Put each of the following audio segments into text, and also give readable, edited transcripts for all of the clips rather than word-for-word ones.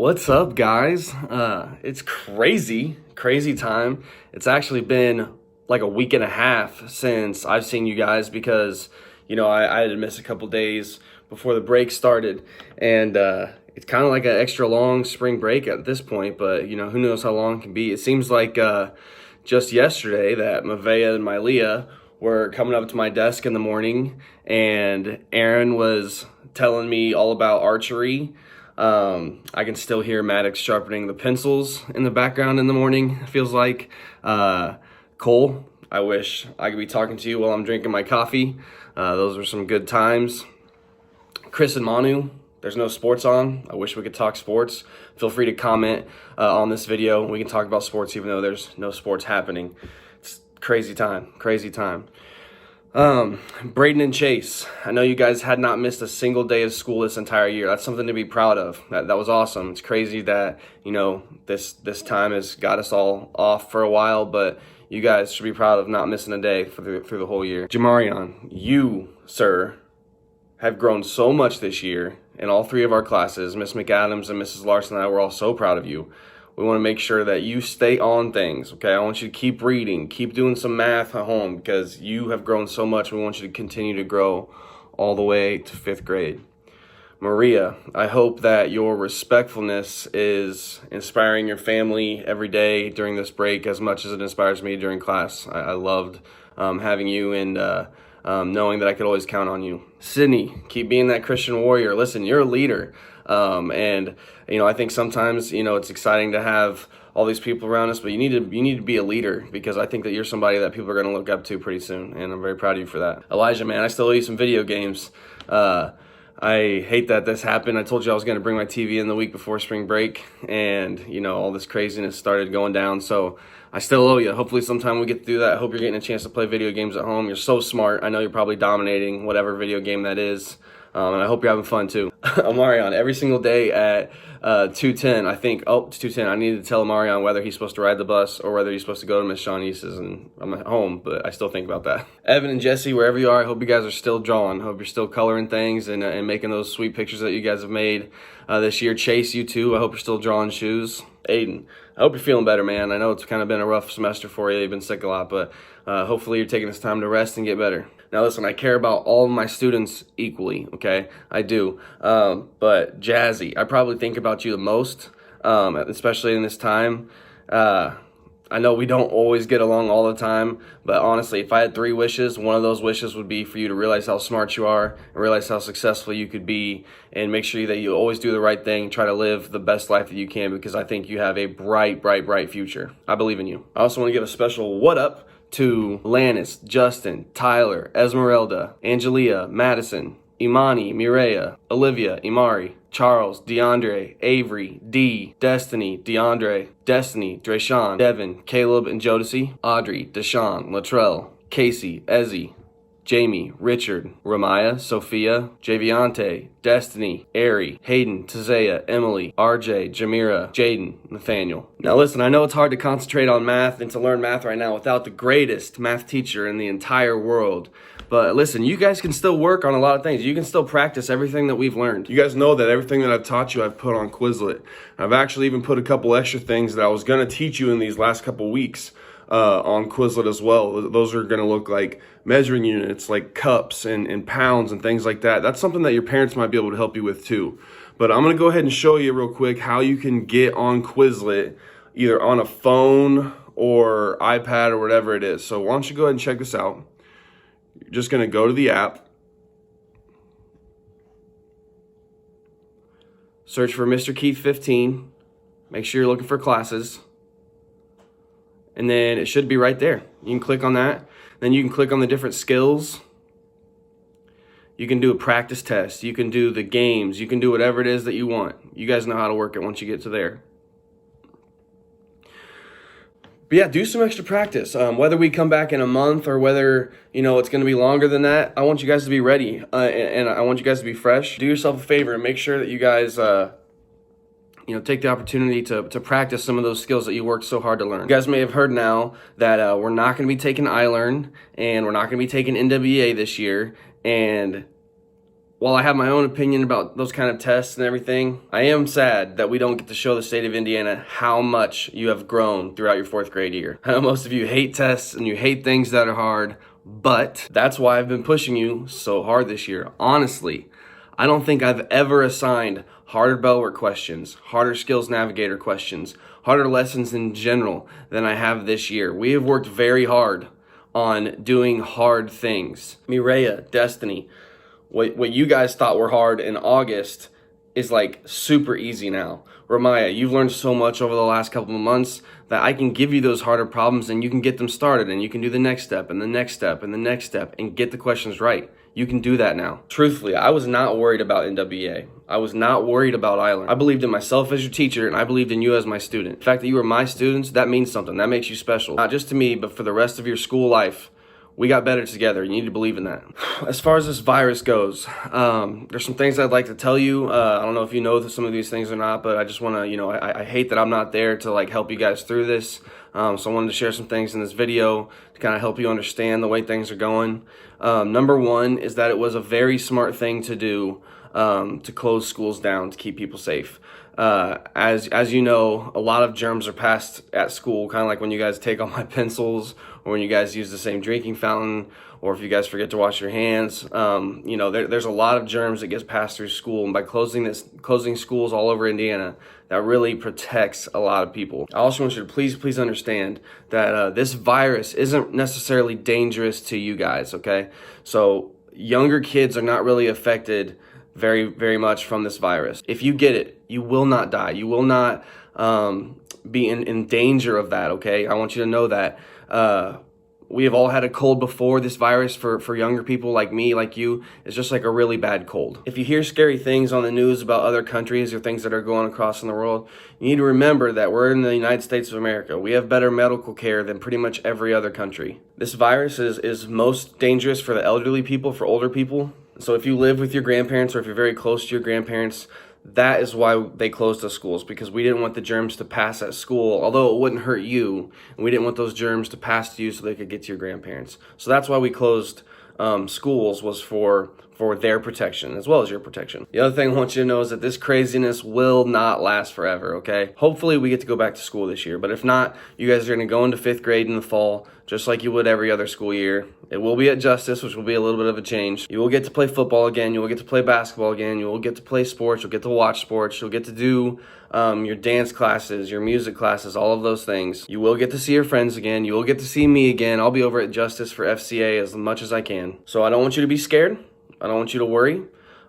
What's up, guys? It's crazy time. It's actually been like a week and a half since I've seen you guys because, I had to miss a couple days before the break started. And it's kind of like an extra long spring break at this point, but, who knows how long it can be. It seems like just yesterday that Mavea and Mylea were coming up to my desk in the morning, and Aaron was telling me all about archery. I can still hear Maddox sharpening the pencils in the background in the morning, it feels like. Cole, I wish I could be talking to you while I'm drinking my coffee. Those were some good times. Chris and Manu, there's no sports on. I wish we could talk sports. Feel free to comment on this video. We can talk about sports even though there's no sports happening. It's crazy time. Braden and Chase, I know you guys had not missed a single day of school this entire year. That's something to be proud of. That was awesome. It's crazy that, this time has got us all off for a while, but you guys should be proud of not missing a day through the whole year. Jamarion, you, sir, have grown so much this year in all three of our classes. Miss McAdams and Mrs. Larson and I were all so proud of you. We want to make sure that you stay on things, okay? I want you to keep reading, keep doing some math at home because you have grown so much. We want you to continue to grow all the way to 5th grade. Maria, I hope that your respectfulness is inspiring your family every day during this break as much as it inspires me during class. I loved having you and knowing that I could always count on you. Sydney, keep being that Christian warrior. Listen, you're a leader. I think sometimes, it's exciting to have all these people around us, but you need to be a leader because I think that you're somebody that people are going to look up to pretty soon. And I'm very proud of you for that. Elijah, man, I still owe you some video games. I hate that this happened. I told you I was going to bring my TV in the week before spring break and, all this craziness started going down. So I still owe you. Hopefully sometime we get to do that. I hope you're getting a chance to play video games at home. You're so smart. I know you're probably dominating whatever video game that is. And I hope you're having fun too. Amarion, every single day at 2:10, I think, it's 2:10. I need to tell Amarion whether he's supposed to ride the bus or whether he's supposed to go to Miss Shawnee's, and I'm at home, but I still think about that. Evan and Jesse, wherever you are, I hope you guys are still drawing. I hope you're still coloring things and making those sweet pictures that you guys have made this year. Chase, you too. I hope you're still drawing shoes. Aiden, I hope you're feeling better, man. I know it's kind of been a rough semester for you. You've been sick a lot, but hopefully you're taking this time to rest and get better. Now listen, I care about all of my students equally, okay? I do. But Jazzy, I probably think about you the most, especially in this time. I know we don't always get along all the time, but honestly, if I had 3 wishes, one of those wishes would be for you to realize how smart you are and realize how successful you could be and make sure that you always do the right thing, try to live the best life that you can because I think you have a bright future. I believe in you. I also want to give a special what up to Lannis, Justin, Tyler, Esmeralda, Angelia, Madison, Imani, Mireya, Olivia, Imari, Charles, DeAndre, Avery, D, Destiny, DeAndre, Destiny, Drayshawn, Devin, Caleb and Jodeci, Audrey, Deshawn, Latrell, Casey, Ezzy, Jamie, Richard, Ramaya, Sophia, Javiante, Destiny, Ari, Hayden, Tazea, Emily, RJ, Jamira, Jaden, Nathaniel. Now listen, I know it's hard to concentrate on math and to learn math right now without the greatest math teacher in the entire world. But listen, you guys can still work on a lot of things. You can still practice everything that we've learned. You guys know that everything that I've taught you, I've put on Quizlet. I've actually even put a couple extra things that I was going to teach you in these last couple weeks on Quizlet as well. Those are going to look like measuring units, like cups and pounds and things like that. That's something that your parents might be able to help you with too. But I'm going to go ahead and show you real quick how you can get on Quizlet either on a phone or iPad or whatever it is. So why don't you go ahead and check this out. You're just going to go to the app, search for Mr. Keith 15, make sure you're looking for classes, and then it should be right there. You can click on that, then you can click on the different skills. You can do a practice test, you can do the games, you can do whatever it is that you want. You guys know how to work it once you get to there. But yeah, do some extra practice. Whether we come back in a month or whether, it's going to be longer than that, I want you guys to be ready and I want you guys to be fresh. Do yourself a favor and make sure that you guys, take the opportunity to practice some of those skills that you worked so hard to learn. You guys may have heard now that we're not going to be taking iLearn and we're not going to be taking NWEA this year. And while I have my own opinion about those kind of tests and everything, I am sad that we don't get to show the state of Indiana how much you have grown throughout your 4th grade year. I know most of you hate tests and you hate things that are hard, but that's why I've been pushing you so hard this year. Honestly, I don't think I've ever assigned harder Bellwork questions, harder Skills Navigator questions, harder lessons in general than I have this year. We have worked very hard on doing hard things. Mireya, Destiny, what you guys thought were hard in August is like super easy now. Ramaya, you've learned so much over the last couple of months that I can give you those harder problems and you can get them started and you can do the next step and the next step and the next step and get the questions right. You can do that now. Truthfully, I was not worried about NWEA. I was not worried about iLearn. I believed in myself as your teacher and I believed in you as my student. The fact that you were my students, that means something. That makes you special. Not just to me, but for the rest of your school life. We got better together. You need to believe in that. As far as this virus goes, there's some things I'd like to tell you. I don't know if you know some of these things or not, but I just want to, I hate that I'm not there to like help you guys through this. So I wanted to share some things in this video to kind of help you understand the way things are going. Number one is that it was a very smart thing to do to close schools down to keep people safe. As you know, a lot of germs are passed at school, kind of like when you guys take all my pencils or when you guys use the same drinking fountain or if you guys forget to wash your hands. There's a lot of germs that gets passed through school, and by closing schools all over Indiana, that really protects a lot of people. I also want you to please understand that this virus isn't necessarily dangerous to you guys, okay? So younger kids are not really affected very much from this virus. If you get it, you will not die. You will not be in danger of that, okay? I want you to know that. We have all had a cold before. This virus for younger people like me, like you, is just like a really bad cold. If you hear scary things on the news about other countries or things that are going across in the world, you need to remember that we're in the United States of America. We have better medical care than pretty much every other country. This virus is most dangerous for the elderly people, for older people. So if you live with your grandparents or if you're very close to your grandparents, that is why they closed the schools, because we didn't want the germs to pass at school, although it wouldn't hurt you, and we didn't want those germs to pass to you so they could get to your grandparents. So that's why we closed schools, was for their protection as well as your protection. The other thing I want you to know is that this craziness will not last forever, okay? Hopefully we get to go back to school this year, but if not, you guys are going to go into 5th grade in the fall, just like you would every other school year. It will be at Justice, which will be a little bit of a change. You will get to play football again. You will get to play basketball again. You will get to play sports. You'll get to watch sports. You'll get to do your dance classes, your music classes, all of those things. You will get to see your friends again. You will get to see me again. I'll be over at Justice for FCA as much as I can. So I don't want you to be scared. I don't want you to worry.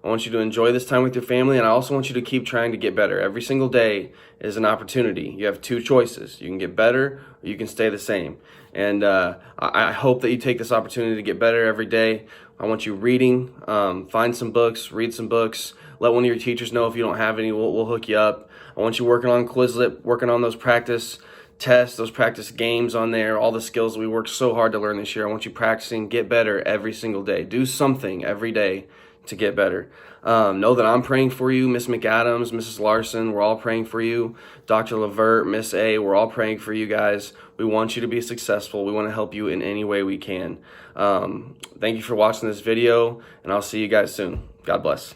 I want you to enjoy this time with your family, and I also want you to keep trying to get better. Every single day is an opportunity. You have 2 choices. You can get better or you can stay the same. And I hope that you take this opportunity to get better every day. I want you reading. Find some books, read some books. Let one of your teachers know if you don't have any. We'll hook you up. I want you working on Quizlet, working on those practice tests, those practice games on there, all the skills that we worked so hard to learn this year. I want you practicing, get better every single day. Do something every day to get better. Know that I'm praying for you. Miss McAdams, Mrs. Larson, we're all praying for you. Dr. Levert, Miss A, we're all praying for you guys. We want you to be successful. We want to help you in any way we can. Thank you for watching this video, and I'll see you guys soon. God bless.